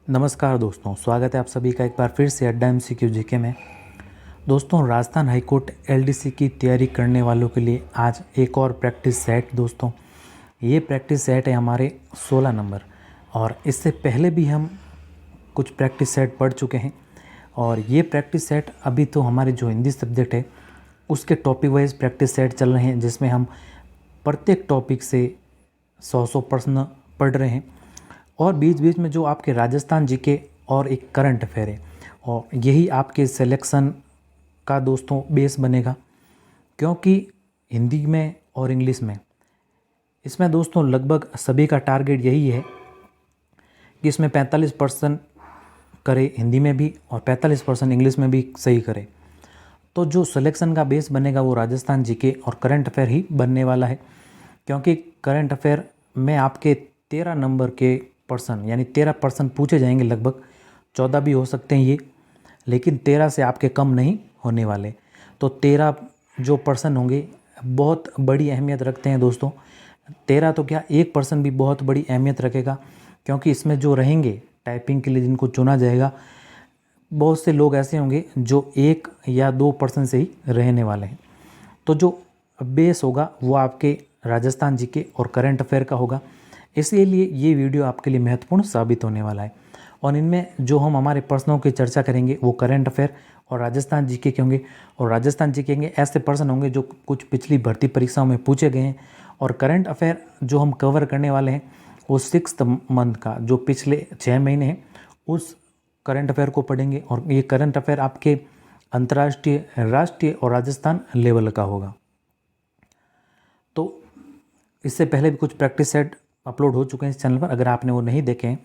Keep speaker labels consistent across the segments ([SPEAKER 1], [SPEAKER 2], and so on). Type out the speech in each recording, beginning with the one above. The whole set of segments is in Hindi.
[SPEAKER 1] नमस्कार दोस्तों, स्वागत है आप सभी का एक बार फिर से अड्डा एमसीक्यू जीके में। दोस्तों, राजस्थान हाईकोर्ट एलडीसी की तैयारी करने वालों के लिए आज एक और प्रैक्टिस सेट। दोस्तों, ये प्रैक्टिस सेट है हमारे 16 नंबर, और इससे पहले भी हम कुछ प्रैक्टिस सेट पढ़ चुके हैं। और ये प्रैक्टिस सेट अभी तो हमारे जो हिंदी सब्जेक्ट है उसके टॉपिक वाइज प्रैक्टिस सेट चल रहे हैं, जिसमें हम प्रत्येक टॉपिक से 100 प्रश्न पढ़ रहे हैं। और बीच बीच में जो आपके राजस्थान जीके और एक करंट अफेयर है, और यही आपके सिलेक्शन का दोस्तों बेस बनेगा। क्योंकि हिंदी में और इंग्लिश में इसमें दोस्तों लगभग सभी का टारगेट यही है कि इसमें 45% करे हिंदी में भी और 45% इंग्लिश में भी सही करे। तो जो सिलेक्शन का बेस बनेगा वो राजस्थान जीके और करंट अफेयर ही बनने वाला है। क्योंकि करंट अफेयर में आपके 13 नंबर के पर्सन यानी 13% पूछे जाएंगे, लगभग 14 भी हो सकते हैं ये, लेकिन 13 से आपके कम नहीं होने वाले। तो 13 जो पर्सन होंगे बहुत बड़ी अहमियत रखते हैं दोस्तों। 13 तो क्या, 1% भी बहुत बड़ी अहमियत रखेगा। क्योंकि इसमें जो रहेंगे टाइपिंग के लिए जिनको चुना जाएगा, बहुत से लोग ऐसे होंगे जो 1 या 2% से ही रहने वाले हैं। तो जो बेस होगा वो आपके राजस्थान जीके और करंट अफेयर का होगा। इसीलिए ये वीडियो आपके लिए महत्वपूर्ण साबित होने वाला है। और इनमें जो हम हमारे प्रश्नों की चर्चा करेंगे वो करंट अफेयर और राजस्थान जीके के होंगे। और राजस्थान जीके के ऐसे प्रश्न होंगे जो कुछ पिछली भर्ती परीक्षाओं में पूछे गए हैं। और करंट अफेयर जो हम कवर करने वाले हैं वो 6th मंथ का जो पिछले 6 महीने हैं उस करंट अफेयर को पढ़ेंगे। और ये करंट अफेयर आपके अंतर्राष्ट्रीय, राष्ट्रीय और राजस्थान लेवल का होगा। तो इससे पहले भी कुछ प्रैक्टिस सेट अपलोड हो चुके हैं इस चैनल पर। अगर आपने वो नहीं देखे हैं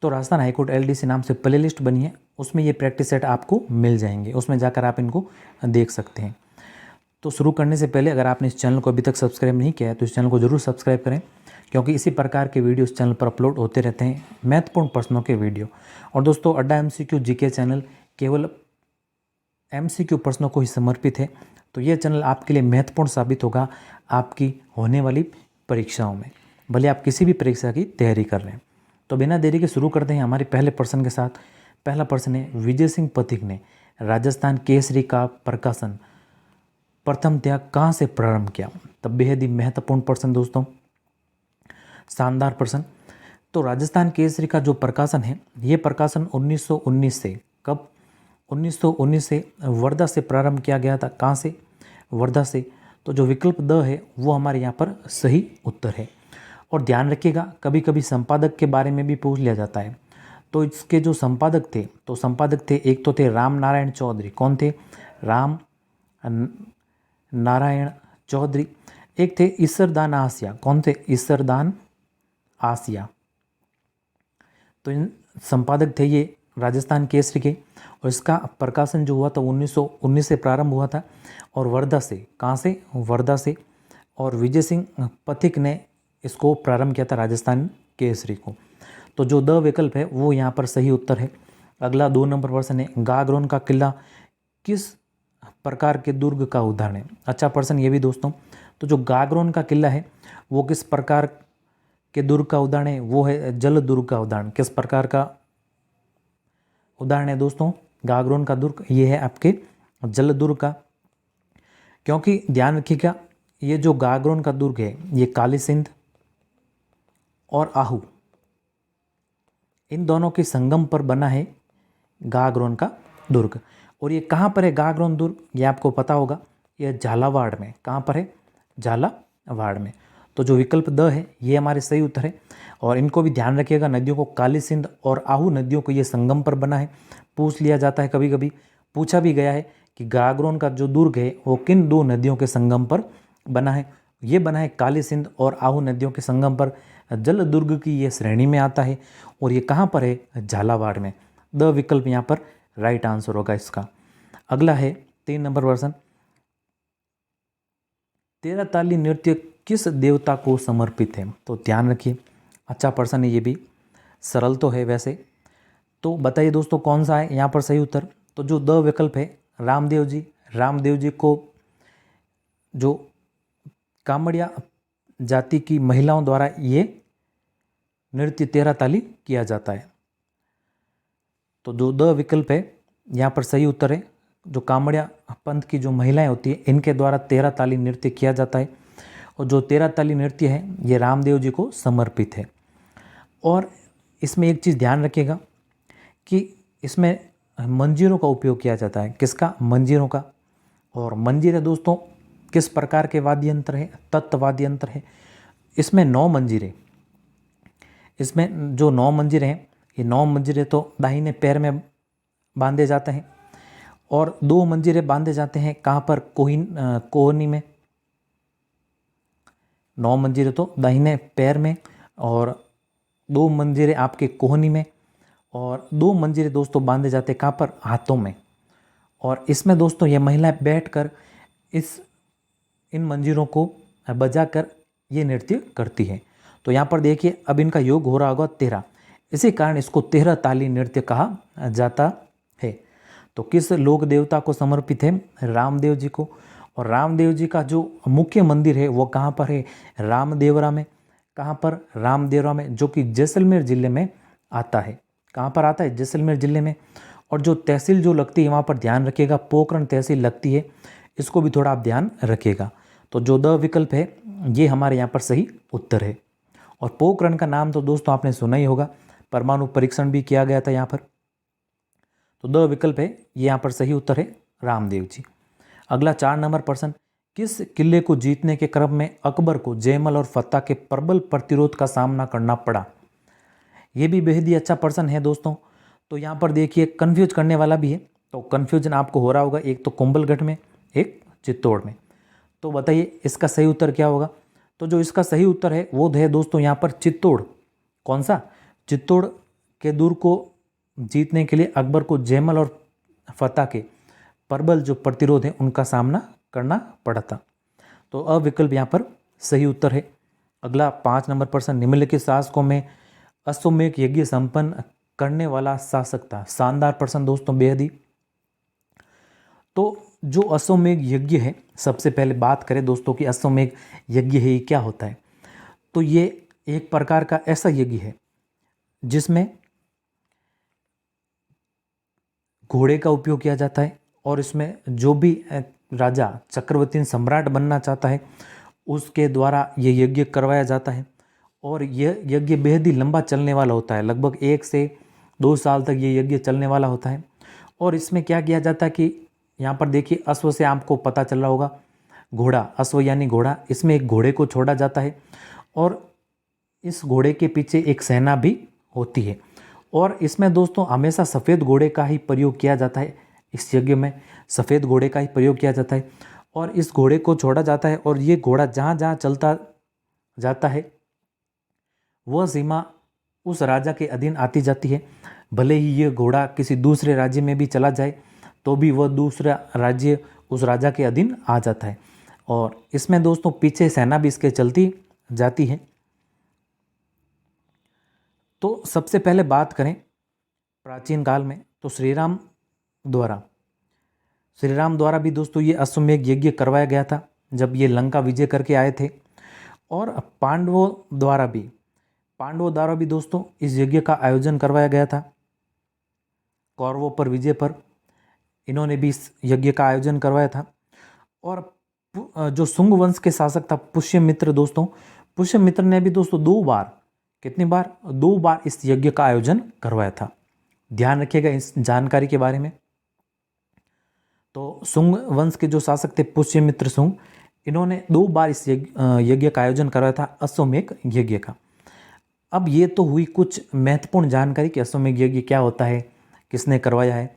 [SPEAKER 1] तो राजस्थान हाईकोर्ट एलडीसी नाम से प्ले लिस्ट बनी है, उसमें ये प्रैक्टिस सेट आपको मिल जाएंगे, उसमें जाकर आप इनको देख सकते हैं। तो शुरू करने से पहले अगर आपने इस चैनल को अभी तक सब्सक्राइब नहीं किया है तो इस चैनल को जरूर सब्सक्राइब करें, क्योंकि इसी प्रकार के वीडियो इस चैनल पर अपलोड होते रहते हैं, महत्वपूर्ण प्रश्नों के वीडियो। और दोस्तों, अड्डा एमसीक्यू जीके चैनल केवल एमसीक्यू प्रश्नों को ही समर्पित है। तो ये चैनल आपके लिए महत्वपूर्ण साबित होगा आपकी होने वाली परीक्षाओं में, भले आप किसी भी परीक्षा की तैयारी कर रहे हैं। तो बिना देरी के शुरू करते हैं हमारे पहले प्रश्न के साथ। पहला प्रश्न है, विजय सिंह पथिक ने राजस्थान केसरी का प्रकाशन प्रथमतया कहाँ से प्रारंभ किया? तब बेहद ही महत्वपूर्ण प्रश्न दोस्तों, शानदार प्रश्न। तो राजस्थान केसरी का जो प्रकाशन है, ये प्रकाशन 1919 से, कब? 1919 से वर्धा से प्रारंभ किया गया था। कहाँ से? वर्धा से। तो जो विकल्प द है वो हमारे यहाँ पर सही उत्तर है। और ध्यान रखिएगा, कभी कभी संपादक के बारे में भी पूछ लिया जाता है। तो इसके जो संपादक थे, तो संपादक थे, एक तो थे राम नारायण चौधरी। कौन थे? राम नारायण चौधरी। एक थे ईसरदान आसिया। कौन थे? ईसरदान आसिया। तो इन संपादक थे ये राजस्थान केसरी के। और इसका प्रकाशन जो हुआ था 1919 से प्रारंभ हुआ था, और वर्धा से। कहाँ से? वर्धा से। और विजय सिंह पथिक ने इसको प्रारंभ किया था राजस्थान केसरी को। तो जो द विकल्प है वो यहाँ पर सही उत्तर है। अगला 2 नंबर प्रश्न है, गागरोन का किला किस प्रकार के दुर्ग का उदाहरण है? अच्छा प्रश्न ये भी दोस्तों। तो जो गागरोन का किला है वो किस प्रकार के दुर्ग का उदाहरण है? वो है जल दुर्ग का उदाहरण। किस प्रकार का उदाहरण है दोस्तों गागरोन का दुर्ग? ये है आपके जल दुर्ग का। क्योंकि ध्यान रखिएगा, ये जो गागरोन का दुर्ग है ये काली सिंध और आहू, इन दोनों के संगम पर बना है गागरोन का दुर्ग। और ये कहाँ पर है गागरोन दुर्ग? ये आपको पता होगा, ये झालावाड़ में। कहाँ पर है? झालावाड़ में। तो जो विकल्प द है ये हमारे सही उत्तर है। और इनको भी ध्यान रखिएगा, नदियों को काली सिंध और आहू नदियों को ये संगम पर बना है। पूछ लिया जाता है, कभी कभी पूछा भी गया है कि गागरोन का जो दुर्ग है वो किन 2 नदियों के संगम पर बना है? ये बना है काली सिंध और आहू नदियों के संगम पर। जल दुर्ग की ये श्रेणी में आता है। और ये कहाँ पर है? झालावाड़ में। द विकल्प यहाँ पर राइट आंसर होगा इसका। अगला है 3 नंबर प्रश्न, 13 ताली नृत्य किस देवता को समर्पित है? तो ध्यान रखिए, अच्छा प्रश्न है, ये भी सरल तो है वैसे। तो बताइए दोस्तों कौन सा है यहाँ पर सही उत्तर? तो जो द विकल्प है रामदेव जी। रामदेव जी को जो कामड़िया जाति की महिलाओं द्वारा ये नृत्य 13 ताली किया जाता है। तो जो द विकल्प है यहाँ पर सही उत्तर है। जो कामड़िया पंथ की जो महिलाएं होती है इनके द्वारा 13 ताली नृत्य किया जाता है और जो 13 ताली नृत्य है ये रामदेव जी को समर्पित है। और इसमें एक चीज़ ध्यान रखिएगा कि इसमें मंजीरों का उपयोग किया जाता है। किसका? मंजीरों का। और मंजीरे दोस्तों किस प्रकार के वाद्य यंत्र है? तत्व वाद्य यंत्र है। इसमें 9 मंजीरे, इसमें जो 9 मंजीरे हैं ये 9 मंजीरे तो दाहिने पैर में बांधे जाते हैं और 2 मंजीरे बांधे जाते हैं कहाँ पर? कोहनी में। 9 मंजीरे तो दाहिने पैर में और 2 मंजीरे आपके कोहनी में और 2 मंजीरे दोस्तों बांधे जाते हैं कहाँ पर? हाथों में। और इसमें दोस्तों ये महिलाएं बैठकर इन मंजीरों को बजाकर ये नृत्य करती है। तो यहाँ पर देखिए अब इनका योग हो रहा होगा 13, इसी कारण इसको 13 ताली नृत्य कहा जाता है। तो किस लोक देवता को समर्पित है? रामदेव जी को। और रामदेव जी का जो मुख्य मंदिर है वो कहाँ पर है? रामदेवरा में। कहाँ पर? रामदेवरा में, जो कि जैसलमेर जिले में आता है। कहाँ पर आता है? जैसलमेर जिले में। और जो तहसील जो लगती है वहाँ पर ध्यान रखिएगा, पोखरण तहसील लगती है, इसको भी थोड़ा आप ध्यान रखिएगा। तो जो द विकल्प है ये हमारे यहाँ पर सही उत्तर है। और पोखरण का नाम तो दोस्तों आपने सुना ही होगा, परमाणु परीक्षण भी किया गया था यहाँ पर। तो द विकल्प है ये यहाँ पर सही उत्तर है, रामदेव जी। अगला 4 नंबर प्रश्न, किस किले को जीतने के क्रम में अकबर को जयमल और फतेह के प्रबल प्रतिरोध का सामना करना पड़ा? ये भी बेहद ही अच्छा प्रश्न है दोस्तों। तो यहाँ पर देखिए कन्फ्यूज करने वाला भी है, तो कन्फ्यूजन आपको हो रहा होगा, एक तो कुंभलगढ़ में, एक चित्तौड़ में। तो बताइए इसका सही उत्तर क्या होगा? तो जो इसका सही उत्तर है वो है दोस्तों यहाँ पर चित्तौड़। कौन सा? चित्तौड़ के दुर्ग को जीतने के लिए अकबर को जयमल और फतेह के प्रबल जो प्रतिरोध है उनका सामना करना पड़ा था। तो अविकल्प यहाँ पर सही उत्तर है। अगला 5 नंबर प्रश्न, निम्नलिखित शासकों में अश्वमेध यज्ञ संपन्न करने वाला शासक था? शानदार प्रश्न दोस्तों, बेहद ही। तो जो अश्वमेध यज्ञ है, सबसे पहले बात करें दोस्तों कि अश्वमेध यज्ञ है ये क्या होता है। तो ये एक प्रकार का ऐसा यज्ञ है जिसमें घोड़े का उपयोग किया जाता है और इसमें जो भी राजा चक्रवर्ती सम्राट बनना चाहता है उसके द्वारा ये यज्ञ करवाया जाता है। और यह यज्ञ बेहद ही लंबा चलने वाला होता है, लगभग 1 से 2 साल तक ये यज्ञ चलने वाला होता है। और इसमें क्या किया जाता है कि यहाँ पर देखिए अश्व से आपको पता चल रहा होगा, घोड़ा, अश्व यानी घोड़ा, इसमें एक घोड़े को छोड़ा जाता है और इस घोड़े के पीछे एक सेना भी होती है। और इसमें दोस्तों हमेशा सफ़ेद घोड़े का ही प्रयोग किया जाता है। इस यज्ञ में सफ़ेद घोड़े का ही प्रयोग किया जाता है और इस घोड़े को छोड़ा जाता है और ये घोड़ा जहाँ जहाँ चलता जाता है वह सीमा उस राजा के अधीन आती जाती है। भले ही ये घोड़ा किसी दूसरे राज्य में भी चला जाए तो भी वह दूसरा राज्य उस राजा के अधीन आ जाता है। और इसमें दोस्तों पीछे सेना भी इसके चलती जाती है। तो सबसे पहले बात करें प्राचीन काल में, तो श्री राम द्वारा भी दोस्तों ये अश्वमेध यज्ञ करवाया गया था जब ये लंका विजय करके आए थे। और पांडवों द्वारा भी दोस्तों इस यज्ञ का आयोजन करवाया गया था। कौरवों पर विजय पर इन्होंने भी इस यज्ञ का आयोजन करवाया था। और जो शुंग वंश के शासक था पुष्यमित्र दोस्तों, पुष्यमित्र ने भी दोस्तों 2 बार, कितनी बार? 2 बार इस यज्ञ का आयोजन करवाया था। ध्यान रखिएगा इस जानकारी के बारे में। तो शुंग वंश के जो शासक थे पुष्यमित्र शुंग, इन्होंने 2 बार इस यज्ञ का आयोजन करवाया था, अश्वमेध यज्ञ का। अब ये तो हुई कुछ महत्वपूर्ण जानकारी कि अश्वमेध यज्ञ क्या होता है, किसने करवाया है।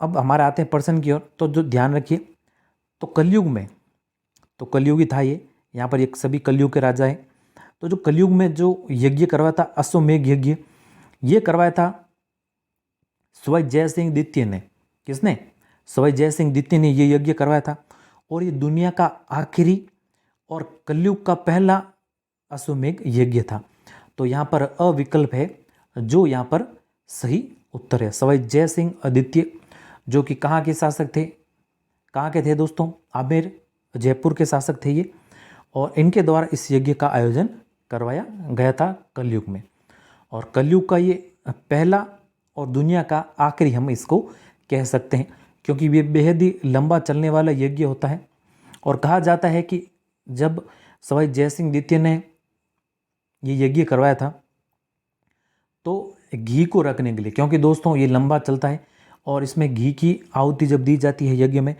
[SPEAKER 1] अब हमारे आते हैं प्रश्न की ओर। तो जो ध्यान रखिए, तो कलयुग में, तो कलयुगी था ये, यहाँ पर एक सभी कलयुग के राजा हैं। तो जो कलयुग में जो यज्ञ करवाया था अश्वमेध यज्ञ, ये करवाया था सवाई जय सिंह द्वितीय ने। किसने? सवाई जय सिंह द्वितीय ने ये यज्ञ करवाया था। और ये दुनिया का आखिरी और कलयुग का पहला अश्वमेध यज्ञ था। तो यहाँ पर अविकल्प है जो यहाँ पर सही उत्तर है। सवाई जय सिंह द्वितीय जो कि कहाँ के शासक थे? कहाँ के थे दोस्तों? आमेर, जयपुर के शासक थे ये। और इनके द्वारा इस यज्ञ का आयोजन करवाया गया था कलयुग में। और कलयुग का ये पहला और दुनिया का आखिरी हम इसको कह सकते हैं, क्योंकि ये बेहद ही लंबा चलने वाला यज्ञ होता है। और कहा जाता है कि जब सवाई जयसिंह द्वितीय ने ये यज्ञ करवाया था तो घी को रखने के लिए, क्योंकि दोस्तों ये लंबा चलता है और इसमें घी की आहुति जब दी जाती है यज्ञ में,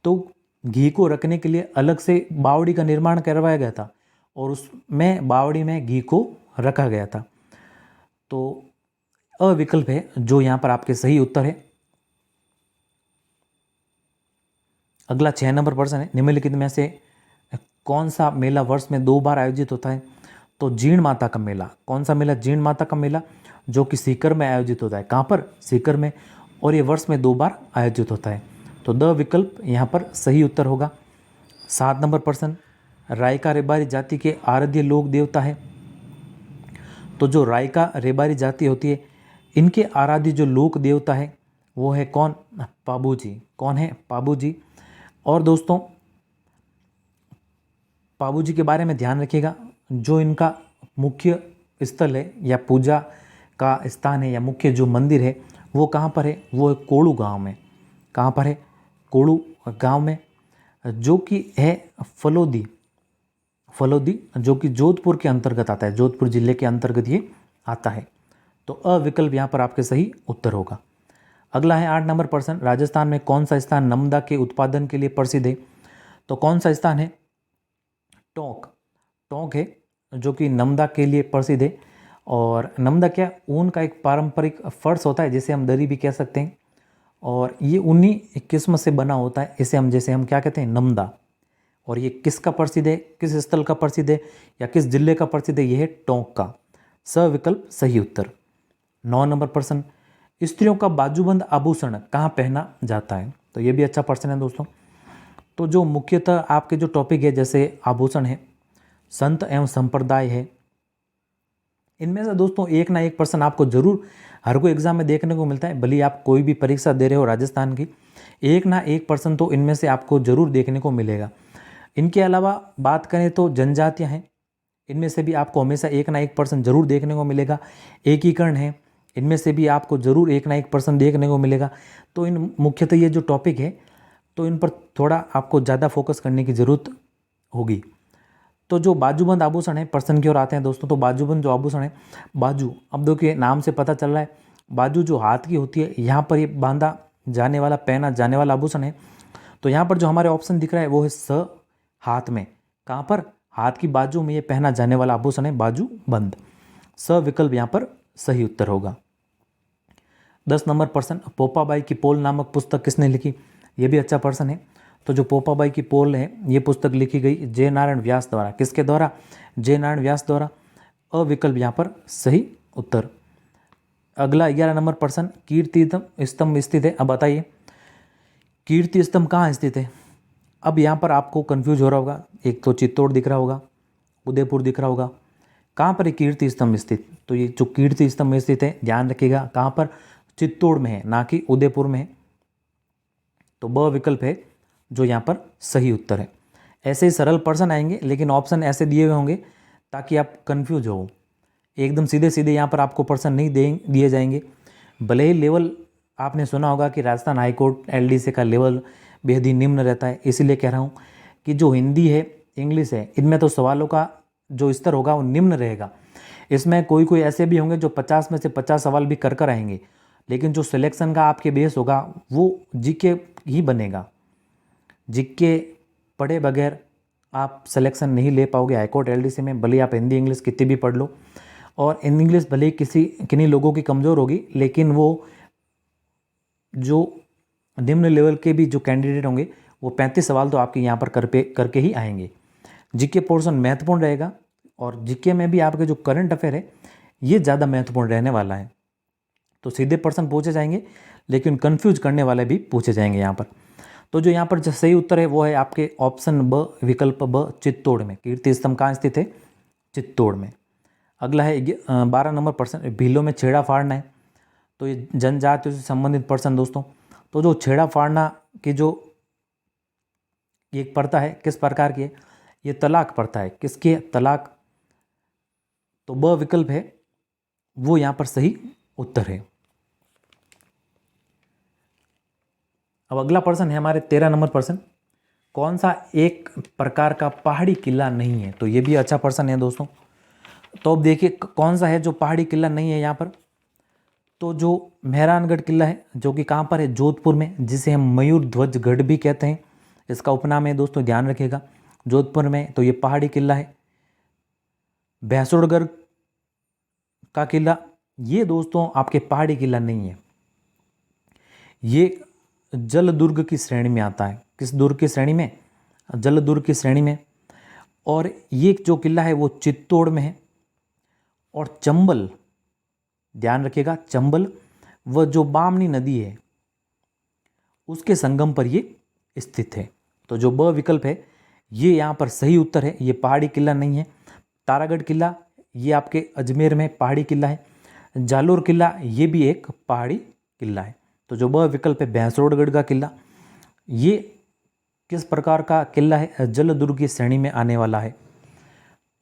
[SPEAKER 1] तो घी को रखने के लिए अलग से बावड़ी का निर्माण करवाया गया था और उसमें बावड़ी में घी को रखा गया था। तो अविकल्प है जो यहाँ पर आपके सही उत्तर है। अगला 6 नंबर प्रश्न है, निम्नलिखित में से कौन सा मेला वर्ष में 2 बार आयोजित होता है? तो जीण माता का मेला। कौन सा मेला? जीण माता का मेला, जो कि सीकर में आयोजित होता है। कहाँ पर? सीकर में। और ये वर्ष में 2 बार आयोजित होता है। तो द विकल्प यहाँ पर सही उत्तर होगा। 7 नंबर प्रश्न, रायका रेबारी जाति के आराध्य लोक देवता है। तो जो रायका रेबारी जाति होती है, इनके आराध्य जो लोक देवता है वो है कौन? पाबू जी। कौन है? पाबू जी। और दोस्तों पाबू जी के बारे में ध्यान रखिएगा, जो इनका मुख्य स्थल है या पूजा का स्थान है या मुख्य जो मंदिर है वो कहाँ पर है? वो है कोड़ू गांव में। कहाँ पर है? कोड़ू गांव में, जो कि है फलोदी जो कि जोधपुर के अंतर्गत आता है। जोधपुर जिले के अंतर्गत ये आता है। तो अविकल्प यहाँ पर आपके सही उत्तर होगा। अगला है 8 नंबर प्रश्न, राजस्थान में कौन सा स्थान नमदा के उत्पादन के लिए प्रसिद्ध है? तो कौन सा स्थान है? टोंक है, जो कि नमदा के लिए प्रसिद्ध है। और नमदा क्या? ऊन का एक पारंपरिक फर्श होता है, जिसे हम दरी भी कह सकते हैं। और ये ऊनी किस्म से बना होता है, इसे हम क्या कहते हैं? नमदा। और ये किसका प्रसिद्ध है? किस स्थल का प्रसिद्ध है या किस जिले का प्रसिद्ध है? ये है टोंक का। सविकल्प सही उत्तर। 9 नंबर प्रश्न, स्त्रियों का बाजूबंद आभूषण कहाँ पहना जाता है? तो ये भी अच्छा प्रश्न है दोस्तों। तो जो मुख्यतः आपके जो टॉपिक है, जैसे आभूषण है, संत एवं संप्रदाय है, इनमें से दोस्तों एक ना एक प्रश्न आपको जरूर हर कोई एग्जाम में देखने को मिलता है। भले आप कोई भी परीक्षा दे रहे हो राजस्थान की, एक ना एक प्रश्न तो इनमें से आपको जरूर देखने को मिलेगा। इनके अलावा बात करें तो जनजातियां हैं, इनमें से भी आपको हमेशा एक ना एक प्रश्न जरूर देखने को मिलेगा। एकीकरण है, इनमें से भी आपको जरूर एक ना एक प्रश्न देखने को मिलेगा। तो इन मुख्यतः ये जो टॉपिक है तो इन पर थोड़ा आपको ज़्यादा फोकस करने की ज़रूरत होगी। तो जो बाजूबंद आभूषण है, प्रश्न की ओर आते हैं दोस्तों। तो बाजूबंद जो आभूषण है, बाजू, अब देखिए नाम से पता चल रहा है, बाजू जो हाथ की होती है, यहाँ पर ये बांधा जाने वाला, पहना जाने वाला आभूषण है। तो यहाँ पर जो हमारे ऑप्शन दिख रहा है वो है स, हाथ में। कहाँ पर? हाथ की बाजू में ये पहना जाने वाला आभूषण है बाजूबंद। स विकल्प यहाँ पर सही उत्तर होगा। 10 नंबर प्रश्न, पोपाबाई की पोल नामक पुस्तक किसने लिखी? ये भी अच्छा प्रश्न है। तो जो पोपाबाई की पोल है, ये पुस्तक लिखी गई जय नारायण व्यास द्वारा। किसके द्वारा? जय नारायण व्यास द्वारा। अविकल्प यहाँ पर सही उत्तर। अगला 11 नंबर प्रश्न, कीर्ति स्तंभ स्थित है। अब बताइए कीर्ति स्तंभ कहाँ स्थित है? अब यहाँ पर आपको कंफ्यूज हो रहा होगा, एक तो चित्तौड़ दिख रहा होगा, उदयपुर दिख रहा होगा, कहाँ पर है कीर्ति स्तंभ स्थित? तो ये जो कीर्ति स्तंभ स्थित है, ध्यान रखिएगा, कहाँ पर? चित्तौड़ में है, ना कि उदयपुर में है। तो ब विकल्प है जो यहाँ पर सही उत्तर है। ऐसे ही सरल प्रश्न आएंगे, लेकिन ऑप्शन ऐसे दिए हुए होंगे ताकि आप कंफ्यूज हो। एकदम सीधे सीधे यहाँ पर आपको प्रश्न नहीं दिए जाएंगे। भले ही लेवल आपने सुना होगा कि राजस्थान हाईकोर्ट एलडीसी का लेवल बेहद ही निम्न रहता है, इसीलिए कह रहा हूँ कि जो हिंदी है, इंग्लिश है, इनमें तो सवालों का जो स्तर होगा वो निम्न रहेगा। इसमें कोई ऐसे भी होंगे जो 50 में से 50 सवाल भी कर आएंगे, लेकिन जो सिलेक्शन का आपके बेस होगा वो जीके ही बनेगा। जीके पढ़े बगैर आप सिलेक्शन नहीं ले पाओगे हाईकोर्ट एलडीसी में, भले आप हिंदी इंग्लिश कितनी भी पढ़ लो। और इंग्लिश भले किन्हीं लोगों की कमज़ोर होगी, लेकिन वो जो निम्न लेवल के भी जो कैंडिडेट होंगे वो 35 सवाल तो आपके यहाँ पर करके ही आएंगे। जीके पोर्शन महत्वपूर्ण रहेगा और जीके में भी आपके जो करंट अफेयर है ये ज़्यादा महत्वपूर्ण रहने वाला है। तो सीधे प्रश्न पूछे जाएंगे, लेकिन कंफ्यूज करने वाले भी पूछे जाएंगे यहाँ पर। तो जो यहाँ पर जो सही उत्तर है वो है आपके ऑप्शन ब, विकल्प ब, चित्तौड़ में। कीर्ति स्तंभ कहाँ स्थित है? चित्तौड़ में। अगला है 12 नंबर प्रश्न, भीलों में छेड़ा फाड़ना है। तो ये जनजातियों से संबंधित प्रश्न दोस्तों। तो जो छेड़ा फाड़ना की जो एक प्रथा है, किस प्रकार की है? ये तलाक प्रथा है। किसकी है? तलाक। तो ब विकल्प है वो यहाँ पर सही उत्तर है। अब अगला प्रश्न है हमारे 13 नंबर प्रश्न, कौन सा एक प्रकार का पहाड़ी किला नहीं है? तो ये भी अच्छा प्रश्न है दोस्तों। तो अब देखिए कौन सा है जो पहाड़ी किला नहीं है यहाँ पर। तो जो मेहरानगढ़ किला है, जो कि कहाँ पर है? जोधपुर में, जिसे हम मयूर ध्वज गढ़ भी कहते हैं, इसका उपनाम है दोस्तों, ध्यान रखिएगा, जोधपुर में। तो ये पहाड़ी किला है। भैंसुरगढ़ का किला, ये दोस्तों आपके पहाड़ी किला नहीं है, ये जल दुर्ग की श्रेणी में आता है। किस दुर्ग की श्रेणी में? जल दुर्ग की श्रेणी में। और ये जो किला है वो चित्तौड़ में है। और चंबल, ध्यान रखिएगा, चंबल व जो बामनी नदी है उसके संगम पर ये स्थित है। तो जो ब विकल्प है ये यहाँ पर सही उत्तर है, ये पहाड़ी किला नहीं है। तारागढ़ किला ये आपके अजमेर में पहाड़ी किला है। जालोर किला ये भी एक पहाड़ी किला है। तो जो ब विकल्प है भैंसरोडगढ़ का किला, ये किस प्रकार का किला है? जल दुर्ग की श्रेणी में आने वाला है।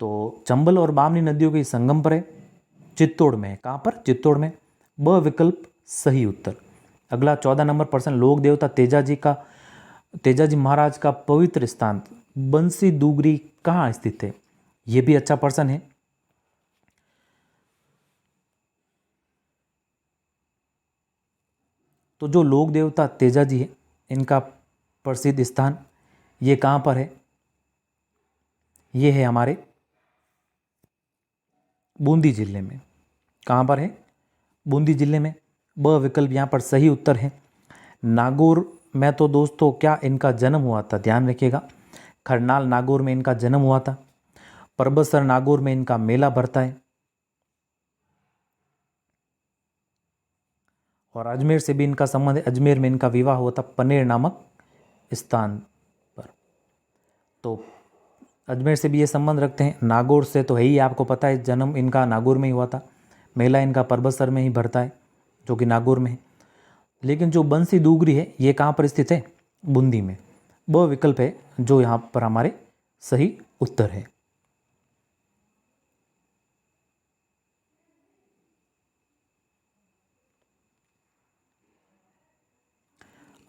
[SPEAKER 1] तो चंबल और बामनी नदियों के संगम पर है, चित्तौड़ में है। कहाँ पर? चित्तौड़ में। ब विकल्प सही उत्तर। अगला 14 नंबर प्रश्न, लोक देवता तेजाजी महाराज का पवित्र स्थान बंसी दुगरी कहाँ स्थित है? ये भी अच्छा प्रश्न है। तो जो लोक देवता तेजाजी है इनका प्रसिद्ध स्थान ये कहाँ पर है? ये है हमारे बूंदी जिले में। कहाँ पर है? बूंदी जिले में। ब विकल्प यहाँ पर सही उत्तर है। नागौर में तो दोस्तों क्या इनका जन्म हुआ था? ध्यान रखिएगा, खरनाल नागौर में इनका जन्म हुआ था। परबतसर नागौर में इनका मेला भरता है। और अजमेर से भी इनका संबंध है, अजमेर में इनका विवाह हुआ था पनेर नामक स्थान पर। तो अजमेर से भी ये संबंध रखते हैं। नागौर से तो है ही, आपको पता है, जन्म इनका नागौर में ही हुआ था। मेला इनका परबतसर में ही भरता है जो कि नागौर में है। लेकिन जो बंसी दुगरी है ये कहाँ पर स्थित है? बूंदी में। ब विकल्प है जो यहाँ पर हमारे सही उत्तर है।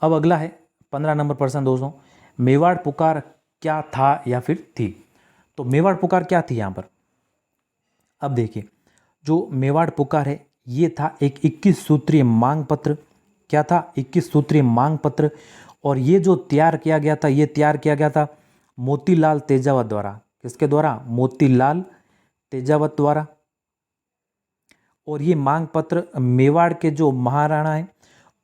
[SPEAKER 1] अब अगला है 15 नंबर प्रश्न दोस्तों, मेवाड़ पुकार क्या था या फिर थी? तो मेवाड़ पुकार क्या थी यहाँ पर? अब देखिए, जो मेवाड़ पुकार है ये था एक 21 सूत्रीय मांग पत्र। क्या था? 21 सूत्रीय मांग पत्र। और ये जो तैयार किया गया था, ये तैयार किया गया था मोतीलाल तेजावत द्वारा। किसके द्वारा? मोतीलाल तेजावत द्वारा। और ये मांग पत्र मेवाड़ के जो महाराणा हैं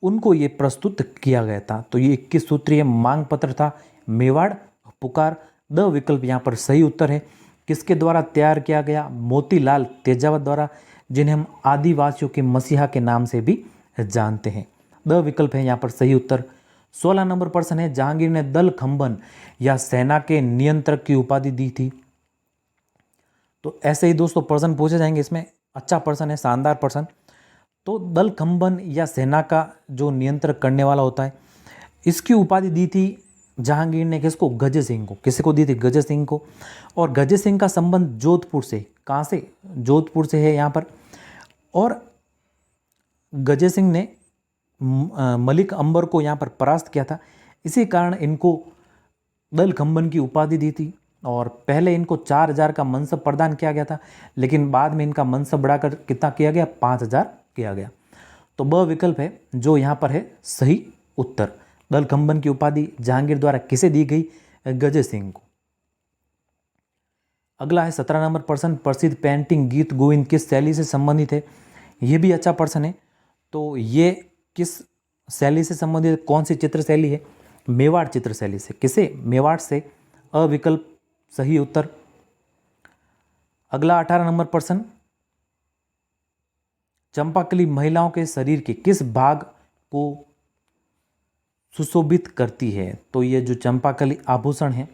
[SPEAKER 1] उनको ये प्रस्तुत किया गया था। तो ये 21 सूत्रीय मांग पत्र था मेवाड़ पुकार। द विकल्प यहाँ पर सही उत्तर है। किसके द्वारा तैयार किया गया? मोतीलाल तेजावत द्वारा, जिन्हें हम आदिवासियों के मसीहा के नाम से भी जानते हैं। द विकल्प है यहाँ पर सही उत्तर। 16 नंबर प्रश्न है, जहांगीर ने दल खंबन या सेना के नियंत्रक की उपाधि दी थी। तो ऐसे ही दोस्तों प्रश्न पूछे जाएंगे इसमें। अच्छा प्रश्न है, शानदार प्रश्न। तो दल खंबन या सेना का जो नियंत्रण करने वाला होता है, इसकी उपाधि दी थी जहांगीर ने किसको? गजय सिंह को। किसी को दी थी? गजय सिंह को। और गजय सिंह का संबंध जोधपुर से, कहाँ से? जोधपुर से है यहाँ पर। और गजय सिंह ने मलिक अंबर को यहाँ पर परास्त किया था, इसी कारण इनको दल खंबन की उपाधि दी थी। और पहले इनको 4000 का मनसब प्रदान किया गया था, लेकिन बाद में इनका मनसब बढ़ाकर कितना किया गया? 5000 किया गया। तो ब विकल्प है जो यहाँ पर है सही उत्तर। दल खंबन की उपाधि जहांगीर द्वारा किसे दी गई? गजय सिंह को। अगला है 17 नंबर प्रश्न, प्रसिद्ध पेंटिंग गीत गोविंद किस शैली से संबंधित है? ये भी अच्छा प्रश्न है। तो ये किस शैली से संबंधित है? कौन सी चित्र शैली है? मेवाड़ चित्र शैली से। किसे? मेवाड़ से। अविकल्प सही उत्तर। अगला 18 नंबर प्रश्न, चंपाकली महिलाओं के शरीर के किस भाग को सुशोभित करती है? तो ये जो चंपाकली आभूषण है,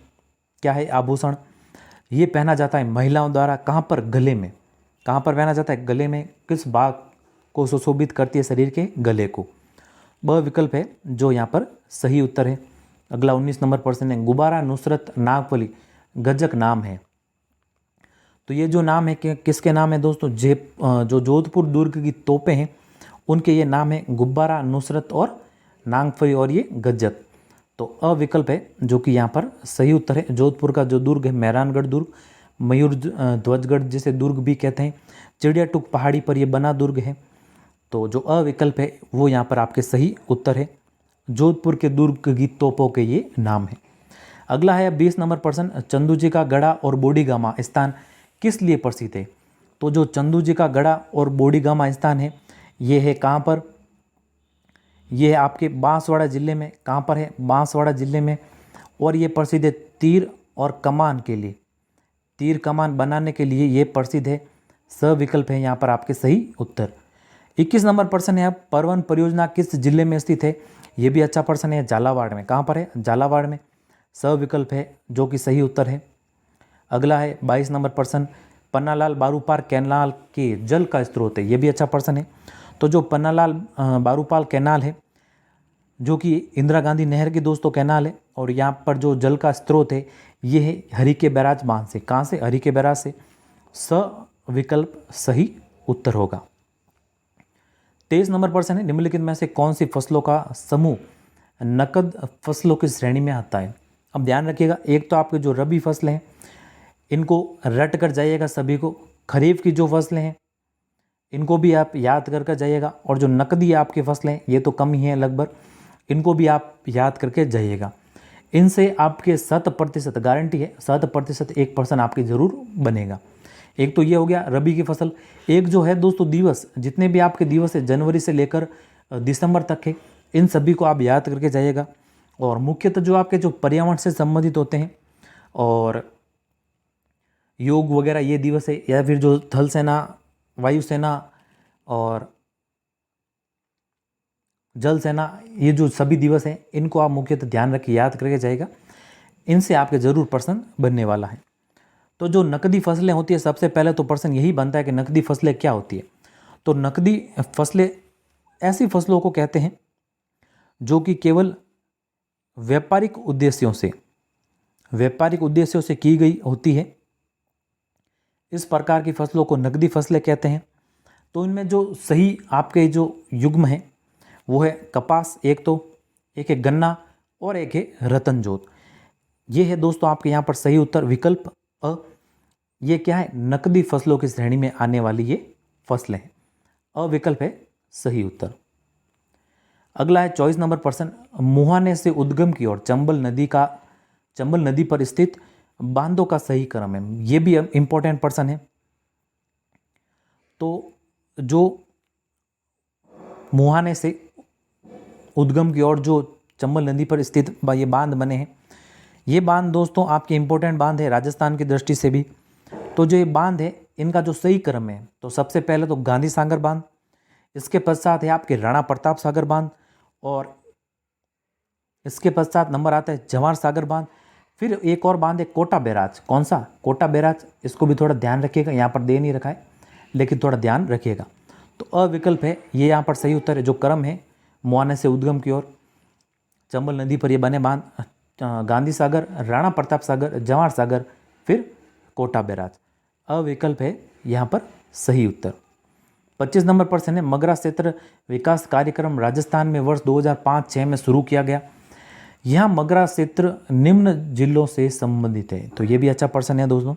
[SPEAKER 1] क्या है? आभूषण। ये पहना जाता है महिलाओं द्वारा। कहाँ पर? गले में। कहाँ पर पहना जाता है? गले में। किस भाग को सुशोभित करती है? शरीर के गले को। ब विकल्प है जो यहाँ पर सही उत्तर है। अगला 19 नंबर प्रश्न है, गुब्बारा नुसरत नागफली गजक नाम है। तो ये जो नाम है किसके नाम है दोस्तों? जो जोधपुर दुर्ग की तोपें हैं उनके ये नाम है गुब्बारा नुसरत और नागफरी और ये गज्जक। तो अ विकल्प है जो कि यहाँ पर सही उत्तर है। जोधपुर का जो दुर्ग है मेहरानगढ़ दुर्ग, मयूर ध्वजगढ़ जिसे दुर्ग भी कहते हैं, चिड़िया टूक पहाड़ी पर ये बना दुर्ग है। तो जो अ विकल्प है वो यहाँ पर आपके सही उत्तर है। जोधपुर के दुर्ग की तोपों के ये नाम है। अगला है 20 नंबर प्रश्न, चंदू जी का गढ़ा और बोडीगामा स्थान किस लिए प्रसिद्ध है? तो जो चंदू जी का गढ़ा और बोडीगामा स्थान है ये है कहाँ पर? ये है आपके बांसवाड़ा जिले में। कहाँ पर है? बांसवाड़ा जिले में। और ये प्रसिद्ध है तीर और कमान के लिए, तीर कमान बनाने के लिए ये प्रसिद्ध है। स विकल्प है यहाँ पर आपके सही उत्तर। 21 नंबर प्रश्न है, परवन परियोजना किस जिले में स्थित है? ये भी अच्छा प्रश्न है, झालावाड़ में। कहाँ पर है? झालावाड़ में। स विकल्प है जो कि सही उत्तर है। अगला है 22 नंबर प्रश्न, पन्नालाल बारूपाल कैनाल के जल का स्रोत है। ये भी अच्छा प्रश्न है। तो जो पन्नालाल बारूपाल कैनाल है जो कि इंदिरा गांधी नहर की दोस्तों कैनाल है, और यहाँ पर जो जल का स्रोत है ये है हरिके बैराज बांध से। कहाँ से? हरिके बैराज से। स विकल्प सही उत्तर होगा। 23 नंबर प्रश्न है, निम्नलिखित में से कौन सी फसलों का समूह नकद फसलों की श्रेणी में आता है? अब ध्यान रखिएगा, एक तो आपके जो रबी फसलें हैं इनको रट कर जाइएगा सभी को। खरीफ की जो फसलें हैं इनको भी आप याद कर जाइएगा, और जो नकदी आपकी फसलें ये तो कम ही हैं लगभग, इनको भी आप याद करके जाइएगा। इनसे आपके 100% गारंटी है, 100% 1% आपकी ज़रूर बनेगा। एक तो ये हो गया रबी की फसल। एक जो है दोस्तों दिवस, जितने भी आपके दिवस है जनवरी से लेकर दिसंबर तक है, इन सभी को आप याद करके जाइएगा। और मुख्यतः जो आपके जो पर्यावरण से संबंधित होते हैं और योग वगैरह ये दिवस है, या फिर जो थल सेना, वायुसेना और जल सेना, ये जो सभी दिवस हैं इनको आप मुख्यतः ध्यान रखिए, याद करके जाएगा। इनसे आपके ज़रूर प्रश्न बनने वाला है। तो जो नकदी फसलें होती है, सबसे पहले तो प्रश्न यही बनता है कि नकदी फसलें क्या होती है? तो नकदी फसलें ऐसी फसलों को कहते हैं जो कि केवल व्यापारिक उद्देश्यों से की गई होती है। इस प्रकार की फसलों को नकदी फसलें कहते हैं। तो इनमें जो सही आपके जो युग्म है वो है कपास, एक है गन्ना और एक है रतनजोत। ये है दोस्तों आपके यहाँ पर सही उत्तर विकल्प अ। ये क्या है? नकदी फसलों की श्रेणी में आने वाली ये फसलें हैं। अ विकल्प है सही उत्तर। अगला है 24 नंबर प्रश्न, मुहाने से उद्गम की ओर चंबल नदी पर स्थित बांधों का सही क्रम है। ये भी इंपॉर्टेंट प्रश्न है। तो जो मुहाने से उद्गम की ओर जो चंबल नदी पर स्थित ये बांध बने हैं, ये बांध दोस्तों आपके इंपॉर्टेंट बांध है राजस्थान की दृष्टि से भी। तो जो ये बांध है इनका जो सही क्रम है, तो सबसे पहले तो गांधी सागर बांध, इसके पश्चात है आपके राणा प्रताप सागर बांध, और इसके पश्चात नंबर आता है जवाहर सागर बांध। फिर एक और बांध है कोटा बैराज। कौन सा? कोटा बैराज। इसको भी थोड़ा ध्यान रखिएगा, यहाँ पर दे नहीं रखा है लेकिन थोड़ा ध्यान रखिएगा। तो अविकल्प है ये यहाँ पर सही उत्तर है। जो क्रम है मुहाने से उद्गम की ओर चंबल नदी पर ये बने बांध, गांधी सागर, राणा प्रताप सागर, जवाहर सागर, फिर कोटा बैराज। अविकल्प है यहाँ पर सही उत्तर। 25 नंबर प्रश्न है, मगरा क्षेत्र विकास कार्यक्रम राजस्थान में वर्ष 2005-06 में शुरू किया गया। यहाँ मगरा क्षेत्र निम्न जिलों से संबंधित है। तो ये भी अच्छा प्रश्न है दोस्तों।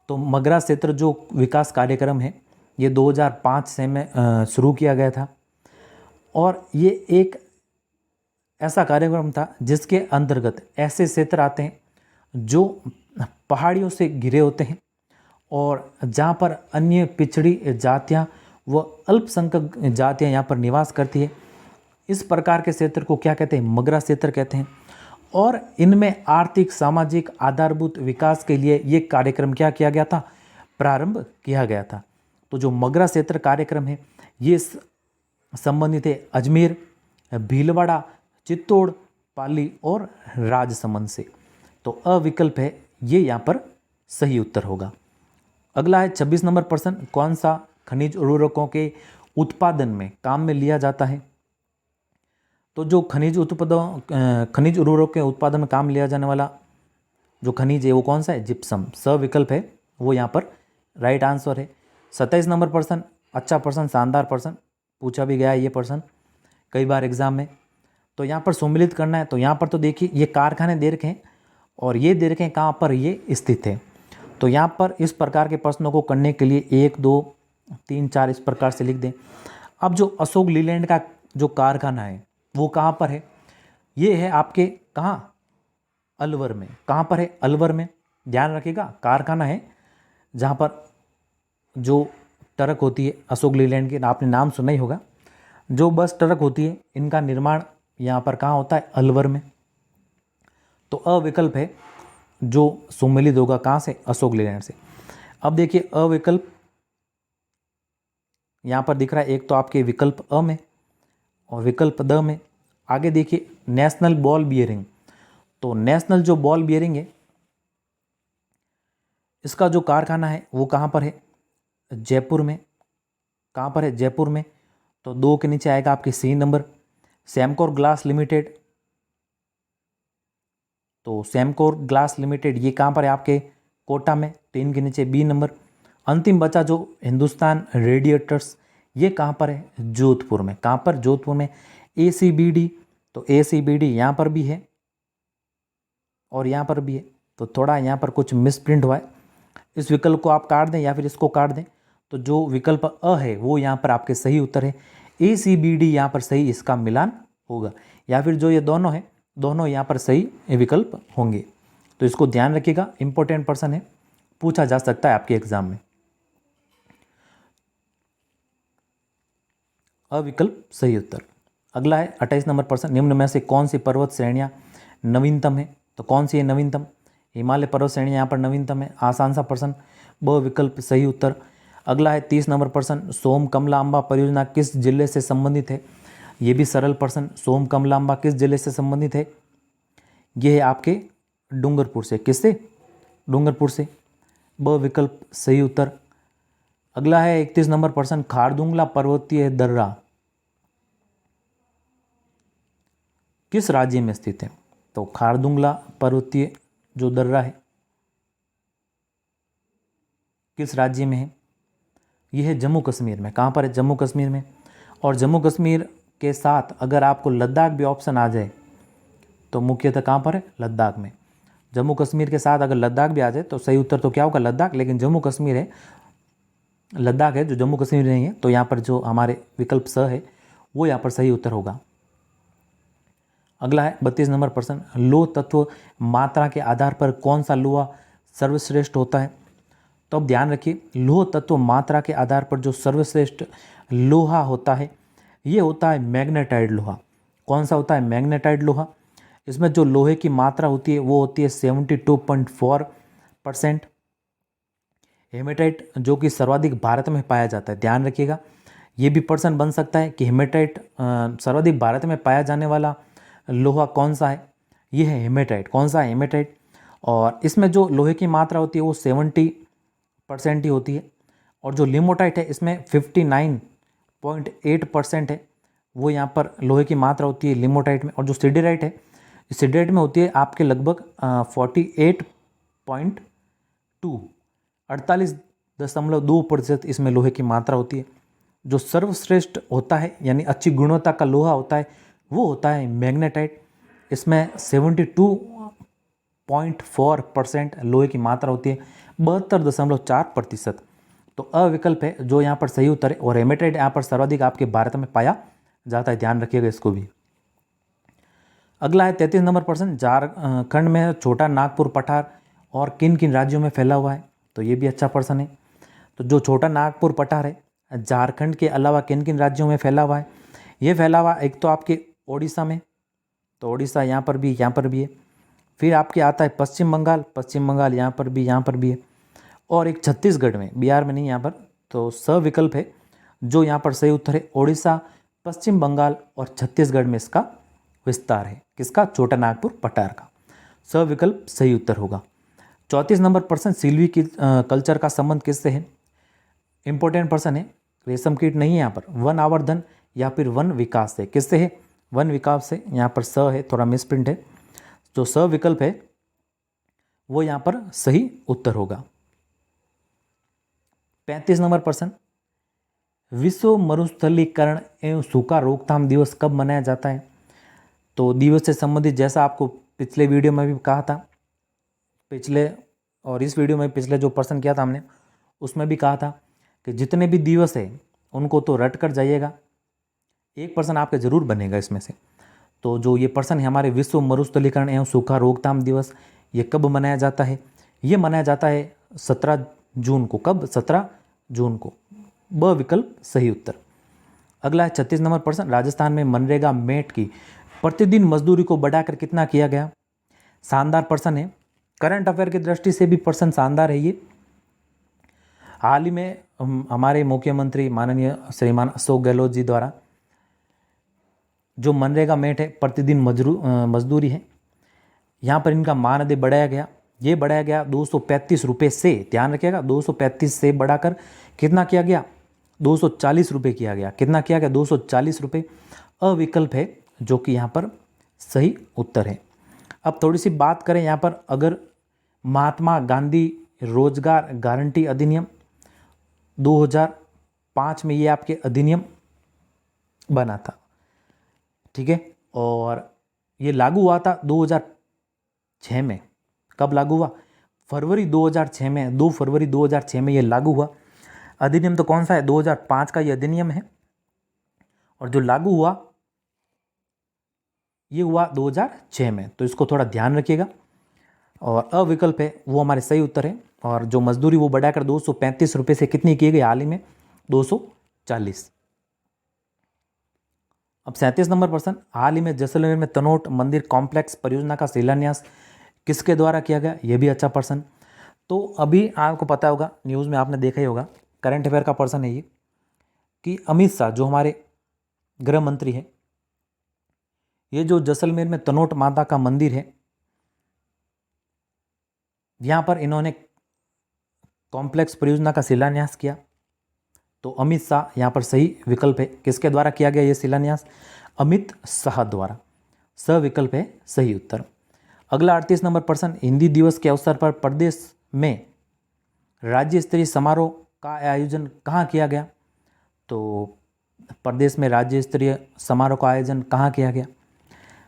[SPEAKER 1] तो मगरा क्षेत्र जो विकास कार्यक्रम है ये 2005-06 में शुरू किया गया था, और ये एक ऐसा कार्यक्रम था जिसके अंतर्गत ऐसे क्षेत्र आते हैं जो पहाड़ियों से घिरे होते हैं और जहाँ पर अन्य पिछड़ी जातियाँ व अल्पसंख्यक जातियाँ यहाँ पर निवास करती है। इस प्रकार के क्षेत्र को क्या कहते हैं? मगरा क्षेत्र कहते हैं। और इनमें आर्थिक सामाजिक आधारभूत विकास के लिए ये कार्यक्रम क्या किया गया था? प्रारंभ किया गया था। तो जो मगरा क्षेत्र कार्यक्रम है ये संबंधित है अजमेर, भीलवाड़ा, चित्तौड़, पाली और राजसमंद से। तो अविकल्प है ये यहाँ पर सही उत्तर होगा। अगला है 26 नंबर प्रश्न, कौन सा खनिज उर्वरकों के उत्पादन में काम में लिया जाता है? तो जो खनिज उर्वरक के उत्पादन में काम लिया जाने वाला जो खनिज है वो कौन सा है? जिप्सम। सविकल्प है वो यहाँ पर राइट आंसर है। 27 नंबर प्रश्न, अच्छा प्रश्न, शानदार प्रश्न पूछा भी गया है ये प्रश्न। कई बार एग्ज़ाम में। तो यहाँ पर सम्मिलित करना है, तो यहाँ पर तो देखिए ये कारखाने दे रखे हैं और ये दे रखे हैं कहाँ पर ये स्थित है। तो यहाँ पर इस प्रकार के प्रश्नों को करने के लिए 1 2 3 4 इस प्रकार से लिख दें। अब जो अशोक लीलैंड का जो कारखाना है वो कहाँ पर है? ये है आपके कहाँ? अलवर में। कहाँ पर है? अलवर में। ध्यान रखिएगा, कारखाना है जहाँ पर जो ट्रक होती है अशोक लीलैंड की, आपने नाम सुना ही होगा। जो बस ट्रक होती है इनका निर्माण यहाँ पर कहाँ होता है? अलवर में। तो अविकल्प है जो सम्मिलित होगा कहाँ से? अशोक लीलैंड से। अब देखिए अविकल्प यहाँ पर दिख रहा है, एक तो आपके विकल्प अ में और विकल्प द में। आगे देखिए नेशनल बॉल बियरिंग। तो नेशनल जो बॉल बियरिंग है इसका जो कारखाना है वो कहाँ पर है? जयपुर में। कहाँ पर है? जयपुर में। तो 2 के नीचे आएगा आपके C number. Semcor glass limited. तो सेमकोर ग्लास लिमिटेड ये कहाँ पर है? आपके कोटा में। 3 के नीचे बी नंबर। अंतिम बचा जो हिंदुस्तान रेडिएटर्स, ये कहाँ पर है? जोधपुर में। कहाँ पर? जोधपुर में। ACBD, तो ACBD यहाँ पर भी है और यहाँ पर भी है। तो थोड़ा यहाँ पर कुछ मिसप्रिंट हुआ है, इस विकल्प को आप काट दें या फिर इसको काट दें। तो जो विकल्प अ है वो यहाँ पर आपके सही उत्तर है। ACBD यहाँ पर सही इसका मिलान होगा, या फिर जो ये दोनों है दोनों यहाँ पर सही विकल्प होंगे। तो इसको ध्यान रखिएगा, इंपॉर्टेंट पर्सन है, पूछा जा सकता है आपके एग्जाम में। अविकल्प सही उत्तर। अगला है 28 नंबर प्रश्न, निम्न में से कौन सी पर्वत श्रेणियाँ नवीनतम है? तो कौन सी है नवीनतम? हिमालय पर्वत श्रेणी यहाँ पर नवीनतम है। आसान सा प्रश्न, ब विकल्प सही उत्तर। अगला है 30 नंबर प्रश्न, सोम कमलांबा परियोजना किस जिले से संबंधित है? ये भी सरल प्रश्न, सोम कमलांबा किस जिले से संबंधित है? ये है आपके डूंगरपुर से। किससे? डूंगरपुर से। ब विकल्प सही उत्तर। अगला है 31 नंबर प्रश्न, खारदुंगला पर्वतीय दर्रा किस राज्य में स्थित है? तो खारदुंगला पर्वतीय जो दर्रा है किस राज्य में है? यह है जम्मू कश्मीर में। कहाँ पर है? जम्मू कश्मीर में। और जम्मू कश्मीर के साथ अगर आपको लद्दाख भी ऑप्शन आ जाए तो मुख्यतः कहाँ पर है? लद्दाख में। जम्मू कश्मीर के साथ अगर लद्दाख भी आ जाए तो सही उत्तर तो क्या होगा? लद्दाख। लेकिन जम्मू कश्मीर है, लद्दाख है जो जम्मू कश्मीर नहीं है। तो यहाँ पर जो हमारे विकल्प स है वो यहाँ पर सही उत्तर होगा। अगला है 32 नंबर प्रश्न, लोह तत्व मात्रा के आधार पर कौन सा लोहा सर्वश्रेष्ठ होता है? तो अब ध्यान रखिए, लोह तत्व मात्रा के आधार पर जो सर्वश्रेष्ठ लोहा होता है ये होता है मैग्नेटाइट लोहा। कौन सा होता है? मैग्नेटाइट लोहा। इसमें जो लोहे की मात्रा होती है वो होती है 72.4%। हेमेटाइट जो कि सर्वाधिक भारत में पाया जाता है, ध्यान रखिएगा, ये भी प्रश्न बन सकता है कि हेमेटाइट सर्वाधिक भारत में पाया जाने वाला लोहा कौन सा है? ये है हेमेटाइट। कौन सा है? हेमेटाइट। और इसमें जो लोहे की मात्रा होती है वो 70% ही होती है। और जो लिमोटाइट है इसमें 59.8% है, वो यहाँ पर लोहे की मात्रा होती है लिमोटाइट में। और जो सिडेराइट है, सिडेराइट में होती है आपके लगभग 48.2 48.2% इसमें लोहे की मात्रा होती है। जो सर्वश्रेष्ठ होता है यानी अच्छी गुणवत्ता का लोहा होता है वो होता है मैग्नेटाइट। इसमें 72.4% लोहे की मात्रा होती है, 72.4%। तो अविकल्प है जो यहाँ पर सही उत्तर है। और हेमेटाइट यहाँ पर सर्वाधिक आपके भारत में पाया जाता है, ध्यान रखिएगा इसको भी। अगला है 33 नंबर प्रश्न, झारखंड में छोटा नागपुर पठार और किन किन राज्यों में फैला हुआ है? तो ये भी अच्छा प्रश्न है। तो जो छोटा नागपुर पठार है झारखंड के अलावा किन किन राज्यों में फैला हुआ है? ये फैला हुआ एक तो आपके ओडिशा में, तो ओडिशा यहाँ पर भी है। फिर आपके आता है पश्चिम बंगाल यहाँ पर भी है। और एक छत्तीसगढ़ में, बिहार में नहीं यहाँ पर। तो सविकल्प है जो यहाँ पर सही उत्तर है, ओडिशा, पश्चिम बंगाल और छत्तीसगढ़ में इसका विस्तार है। किसका? छोटा नागपुर पठार का। सविकल्प सही उत्तर होगा। 34 नंबर प्रश्न, सिल्वी की कल्चर का संबंध किससे है? इंपॉर्टेंट प्रश्न है, रेशम कीट नहीं है यहाँ पर। वन आवर्धन या फिर वन विकास से। किससे है? वन विकास से। यहाँ पर स है, थोड़ा मिसप्रिंट है। जो स विकल्प है वो यहाँ पर सही उत्तर होगा। 35 नंबर प्रश्न, विश्व मरुस्थलीकरण एवं सूखा रोकथाम दिवस कब मनाया जाता है? तो दिवस से संबंधित जैसा आपको पिछले वीडियो में भी कहा था, पिछले और इस वीडियो में पिछले जो प्रश्न किया था हमने उसमें भी कहा था कि जितने भी दिवस है उनको तो रट कर जाइएगा, एक पर्सन आपके ज़रूर बनेगा इसमें से। तो जो ये पर्सन है हमारे विश्व मरुस्थलीकरण एवं सूखा रोकथाम दिवस, ये कब मनाया जाता है? ये मनाया जाता है 17 जून को। कब? 17 जून को। ब विकल्प सही उत्तर। अगला है 36 नंबर प्रश्न, राजस्थान में मनरेगा मेट की प्रतिदिन मजदूरी को बढ़ाकर कितना किया गया? शानदार प्रश्न है, करंट अफेयर की दृष्टि से भी प्रश्न शानदार है ये। हाल ही में हमारे मुख्यमंत्री माननीय श्रीमान अशोक गहलोत जी द्वारा जो मनरेगा मेट है प्रतिदिन मजदूरी है, यहाँ पर इनका मानदेय बढ़ाया गया। ये बढ़ाया गया 235 रुपये से, ध्यान रखिएगा 235 से बढ़ाकर कितना किया गया? 240 रुपये किया गया। कितना किया गया? 240 रुपये। अविकल्प है जो कि यहाँ पर सही उत्तर है। अब थोड़ी सी बात करें यहाँ पर, अगर महात्मा गांधी रोजगार गारंटी अधिनियम 2005 में ये आपके अधिनियम बना था, ठीक है, और ये लागू हुआ था 2006 में। कब लागू हुआ? फरवरी 2006 में, 2 फरवरी 2006 में ये लागू हुआ। अधिनियम तो कौन सा है? 2005 का ये अधिनियम है, और जो लागू हुआ ये हुआ 2006 में। तो इसको थोड़ा ध्यान रखिएगा। और अविकल्प है वो हमारे सही उत्तर है। और जो मजदूरी वो बढ़ाकर 235 रुपये से कितनी की गई हाल ही में? 240। अब 37 नंबर प्रश्न, हाल ही में जैसलमेर में तनोट मंदिर कॉम्प्लेक्स परियोजना का शिलान्यास किसके द्वारा किया गया? ये भी अच्छा प्रश्न। तो अभी आपको पता होगा, न्यूज़ में आपने देखा ही होगा, करंट अफेयर का प्रश्न है ये, कि अमित शाह जो हमारे गृह मंत्री हैं, ये जो जैसलमेर में तनोट माता का मंदिर है, यहाँ पर इन्होंने कॉम्प्लेक्स परियोजना का शिलान्यास किया। तो अमित शाह यहाँ पर सही विकल्प है। किसके द्वारा किया गया ये शिलान्यास? अमित शाह द्वारा। सविकल्प है सही उत्तर। अगला 38 नंबर प्रश्न, हिंदी दिवस के अवसर पर प्रदेश में राज्य स्तरीय समारोह का आयोजन कहाँ किया गया? तो प्रदेश में राज्य स्तरीय समारोह का आयोजन कहाँ किया गया?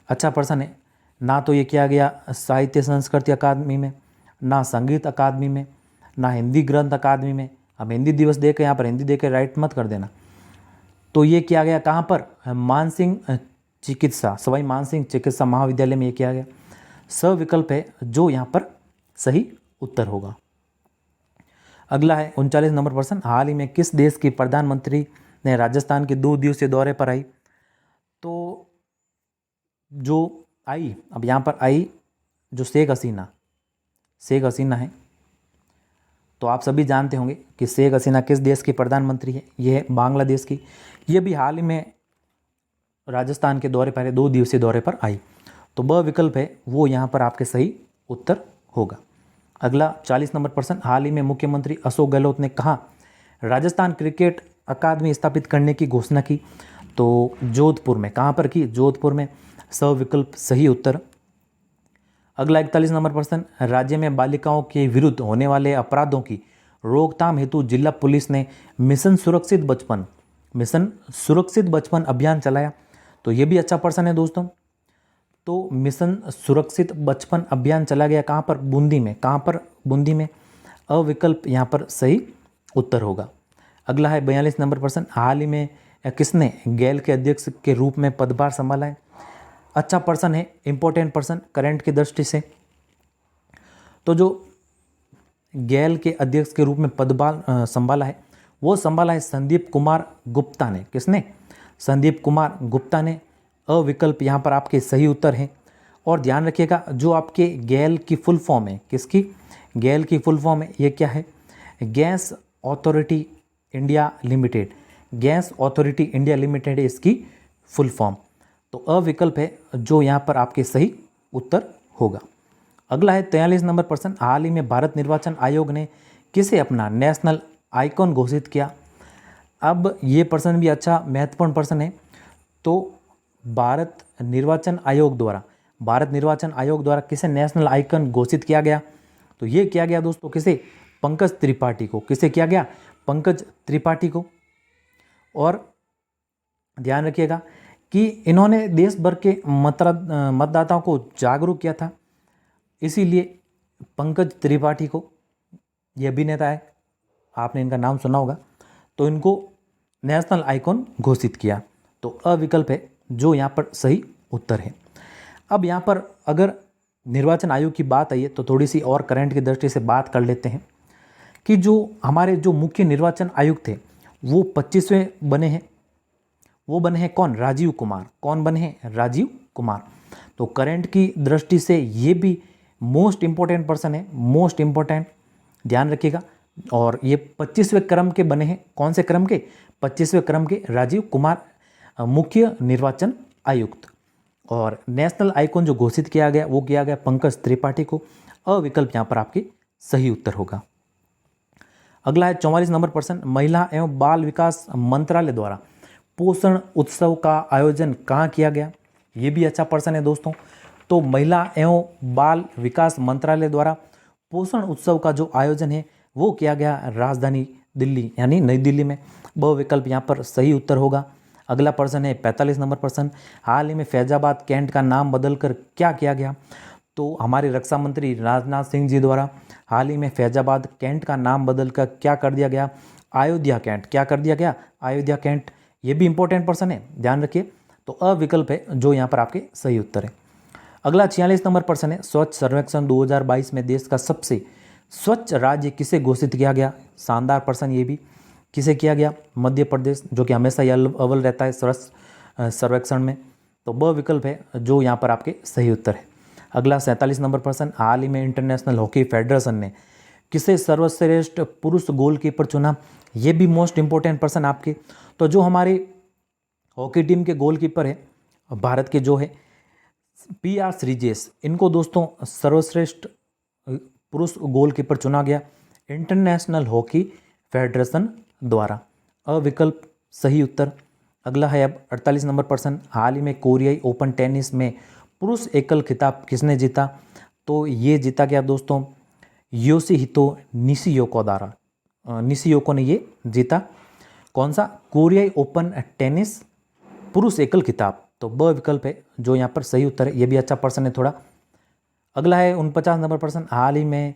[SPEAKER 1] अच्छा प्रश्न है। ना तो ये किया गया साहित्य संस्कृति अकादमी में, ना संगीत अकादमी में, ना हिंदी ग्रंथ अकादमी में। अब हिंदी दिवस दे के यहाँ पर हिंदी दे के राइट मत कर देना। तो ये किया गया कहाँ पर? मानसिंह चिकित्सा, सवाई मानसिंह चिकित्सा महाविद्यालय में ये किया गया। सविकल्प है जो यहाँ पर सही उत्तर होगा। अगला है 39 नंबर प्रश्न, हाल ही में किस देश की प्रधानमंत्री ने राजस्थान के 2 दिवसीय दौरे पर आई? तो जो आई, अब यहाँ पर आई जो शेख हसीना है। तो आप सभी जानते होंगे कि शेख हसीना किस देश की प्रधानमंत्री है? ये है बांग्लादेश की। ये भी हाल ही में राजस्थान के दौरे पर 2 दिवसीय दौरे पर आई। तो ब विकल्प है वो यहाँ पर आपके सही उत्तर होगा। अगला 40 नंबर प्रश्न, हाल ही में मुख्यमंत्री अशोक गहलोत ने कहा राजस्थान क्रिकेट अकादमी स्थापित करने की घोषणा की? तो जोधपुर में। कहाँ पर की? जोधपुर में। सविकल्प सही उत्तर। अगला 41 नंबर प्रश्न, राज्य में बालिकाओं के विरुद्ध होने वाले अपराधों की रोकथाम हेतु जिला पुलिस ने मिशन सुरक्षित बचपन अभियान चलाया। तो ये भी अच्छा प्रश्न है दोस्तों। तो मिशन सुरक्षित बचपन अभियान चला गया कहाँ पर? बूंदी में। कहाँ पर? बूंदी में। अविकल्प यहाँ पर सही उत्तर होगा। अगला है 42 नंबर प्रश्न, हाल ही में किसने गैल के अध्यक्ष के रूप में पदभार संभाला है? अच्छा प्रश्न है, इंपॉर्टेंट प्रश्न करंट की दृष्टि से। तो जो गैल के अध्यक्ष के रूप में पदभार संभाला है वो संभाला है संदीप कुमार गुप्ता ने। किसने? संदीप कुमार गुप्ता ने। अविकल्प यहाँ पर आपके सही उत्तर हैं। और ध्यान रखिएगा जो आपके गैल की फुल फॉर्म है, किसकी? गैल की फुल फॉर्म है ये क्या है? Gas authority India limited. Gas authority India limited है इसकी फुल फॉर्म। तो अविकल्प है जो यहाँ पर आपके सही उत्तर होगा। अगला है 43 नंबर प्रश्न, हाल ही में भारत निर्वाचन आयोग ने किसे अपना नेशनल आइकॉन घोषित किया? अब ये प्रश्न भी अच्छा महत्वपूर्ण प्रश्न है। तो भारत निर्वाचन आयोग द्वारा किसे नेशनल आइकन घोषित किया गया? तो ये किया गया दोस्तों किसे? पंकज त्रिपाठी को। किसे किया गया? पंकज त्रिपाठी को। और ध्यान रखिएगा कि इन्होंने देश भर के मतदाताओं को जागरूक किया था, इसीलिए पंकज त्रिपाठी को, ये अभिनेता है, आपने इनका नाम सुना होगा, तो इनको नेशनल आइकॉन घोषित किया। तो अविकल्प है जो यहाँ पर सही उत्तर है। अब यहाँ पर अगर निर्वाचन आयोग की बात आई है तो थोड़ी सी और करंट की दृष्टि से बात कर लेते हैं कि जो हमारे जो मुख्य निर्वाचन आयुक्त थे वो 25वें बने हैं। वो बने हैं कौन? राजीव कुमार। कौन बने हैं? राजीव कुमार। तो करंट की दृष्टि से ये भी मोस्ट इम्पोर्टेंट पर्सन है, मोस्ट इम्पोर्टेंट, ध्यान रखिएगा। और ये 25वें क्रम के बने हैं। कौन से क्रम के? 25वें क्रम के राजीव कुमार मुख्य निर्वाचन आयुक्त। और नेशनल आइकॉन जो घोषित किया गया वो किया गया पंकज त्रिपाठी को। अविकल्प यहाँ पर आपके सही उत्तर होगा। अगला है 44 नंबर प्रश्न, महिला एवं बाल विकास मंत्रालय द्वारा पोषण उत्सव का आयोजन कहाँ किया गया? ये भी अच्छा प्रश्न है दोस्तों। तो महिला एवं बाल विकास मंत्रालय द्वारा पोषण उत्सव का जो आयोजन है वो किया गया राजधानी दिल्ली यानी नई दिल्ली में। ब विकल्प यहाँ पर सही उत्तर होगा। अगला प्रश्न है 45 नंबर प्रश्न, हाल ही में फैजाबाद कैंट का नाम बदलकर क्या किया गया? तो हमारे रक्षा मंत्री राजनाथ सिंह जी द्वारा हाल ही में फैजाबाद कैंट का नाम बदलकर क्या कर दिया गया? अयोध्या कैंट। क्या कर दिया गया? अयोध्या कैंट। ये भी इंपॉर्टेंट प्रश्न है, ध्यान रखिए। तो अविकल्प है जो यहाँ पर आपके सही उत्तर है। अगला 46 नंबर प्रश्न है, स्वच्छ सर्वेक्षण 2022 में देश का सबसे स्वच्छ राज्य किसे घोषित किया गया? शानदार प्रश्न ये भी। किसे किया गया? मध्य प्रदेश, जो कि हमेशा ही अव्वल रहता है स्वच्छ सर्वेक्षण में। तो ब विकल्प है जो यहाँ पर आपके सही उत्तर है। अगला 47 नंबर प्रश्न, हाल ही में इंटरनेशनल हॉकी फेडरेशन ने किसे सर्वश्रेष्ठ पुरुष गोलकीपर चुना? ये भी मोस्ट इंपॉर्टेंट प्रश्न आपके। तो जो हमारे हॉकी टीम के गोलकीपर है भारत के जो है PR श्रीजेश, इनको दोस्तों सर्वश्रेष्ठ पुरुष गोलकीपर चुना गया इंटरनेशनल हॉकी फेडरेशन द्वारा। अविकल्प सही उत्तर। अगला है अब 48 नंबर प्रश्न, हाल ही में कोरियाई ओपन टेनिस में पुरुष एकल खिताब किसने जीता? तो ये जीता गया दोस्तों योशिहितो निशियोको द्वारा। निशियोको ने ये जीता। कौन सा? कोरियाई ओपन टेनिस पुरुष एकल खिताब। तो ब विकल्प है जो यहाँ पर सही उत्तर है। ये भी अच्छा प्रश्न है थोड़ा। अगला है 49 नंबर प्रश्न, हाल ही में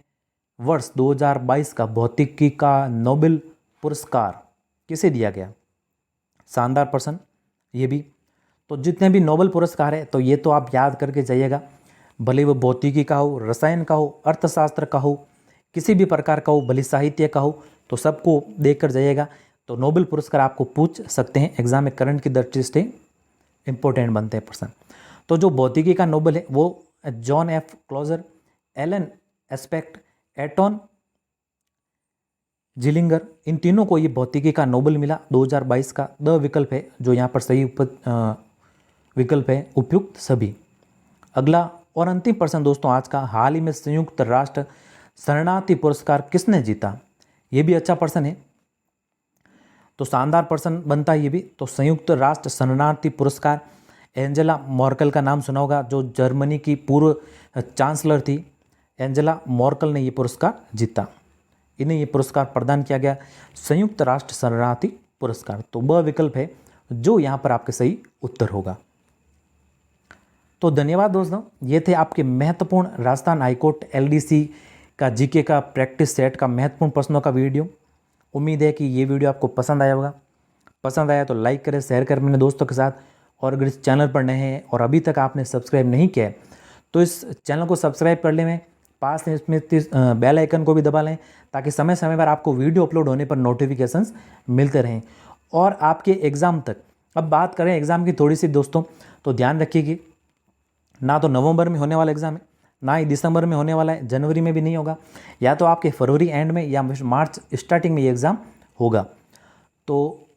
[SPEAKER 1] वर्ष 2022 का भौतिकी का नोबेल पुरस्कार किसे दिया गया? शानदार प्रश्न ये भी। तो जितने भी नोबेल पुरस्कार है तो ये तो आप याद करके जाइएगा, भले वो भौतिकी का हो, रसायन का हो, अर्थशास्त्र का हो, किसी भी प्रकार का हो, भले साहित्य का हो, तो सबको देख कर जाइएगा। तो नोबेल पुरस्कार आपको पूछ सकते हैं एग्जाम में, करंट की दृष्टि से इंपॉर्टेंट बनते हैं प्रश्न। तो जो भौतिकी का नोबेल है वो John F Clauser, Alain Aspect, Anton Zeilinger, इन तीनों को ये भौतिकी का नोबेल मिला 2022 का। द विकल्प है जो यहाँ पर सही विकल्प है, उपयुक्त सभी। अगला और अंतिम प्रश्न दोस्तों आज का, हाल ही में संयुक्त राष्ट्र शरणार्थी पुरस्कार किसने जीता? ये भी अच्छा प्रश्न है, तो शानदार प्रश्न बनता है ये भी। तो संयुक्त राष्ट्र शरणार्थी पुरस्कार एंजेला मर्केल का नाम सुना होगा, जो जर्मनी की पूर्व चांसलर थी। एंजेला मर्केल ने ये पुरस्कार जीता, इन्हें ये पुरस्कार प्रदान किया गया, संयुक्त राष्ट्र शरणार्थी पुरस्कार। तो ब विकल्प है जो यहाँ पर आपके सही उत्तर होगा। तो धन्यवाद दोस्तों, ये थे आपके महत्वपूर्ण राजस्थान हाईकोर्ट LDC का GK का प्रैक्टिस सेट का महत्वपूर्ण प्रश्नों का वीडियो। उम्मीद है कि ये वीडियो आपको पसंद आया होगा। पसंद आया तो लाइक करें, शेयर करें अपने दोस्तों के साथ। और अगर इस चैनल पर नए हैं और अभी तक आपने सब्सक्राइब नहीं किया है तो इस चैनल को सब्सक्राइब कर लें, पास में इसमें बेल आइकन को भी दबा लें, ताकि समय समय पर आपको वीडियो अपलोड होने पर नोटिफिकेशंस मिलते रहें। और आपके एग्ज़ाम तक, अब बात करें एग्ज़ाम की थोड़ी सी दोस्तों, तो ध्यान रखिए कि ना तो नवंबर में होने वाला एग्ज़ाम है, ना ही दिसंबर में होने वाला है, जनवरी में भी नहीं होगा, या तो आपके फरवरी एंड में या मार्च स्टार्टिंग में ये एग्ज़ाम होगा। तो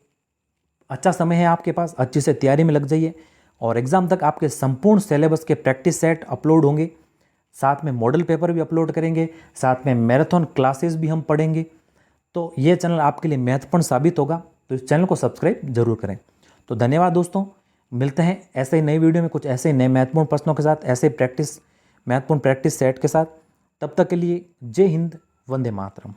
[SPEAKER 1] अच्छा समय है आपके पास, अच्छी से तैयारी में लग जाइए। और एग्ज़ाम तक आपके संपूर्ण सिलेबस के प्रैक्टिस सेट अपलोड होंगे, साथ में मॉडल पेपर भी अपलोड करेंगे, साथ में मैराथन क्लासेस भी हम पढ़ेंगे। तो ये चैनल आपके लिए महत्वपूर्ण साबित होगा, तो इस चैनल को सब्सक्राइब जरूर करें। तो धन्यवाद दोस्तों, मिलते हैं ऐसे ही नई वीडियो में कुछ ऐसे नए महत्वपूर्ण प्रश्नों के साथ, ऐसे महत्वपूर्ण प्रैक्टिस सेट के साथ। तब तक के लिए जय हिंद, वंदे मातरम।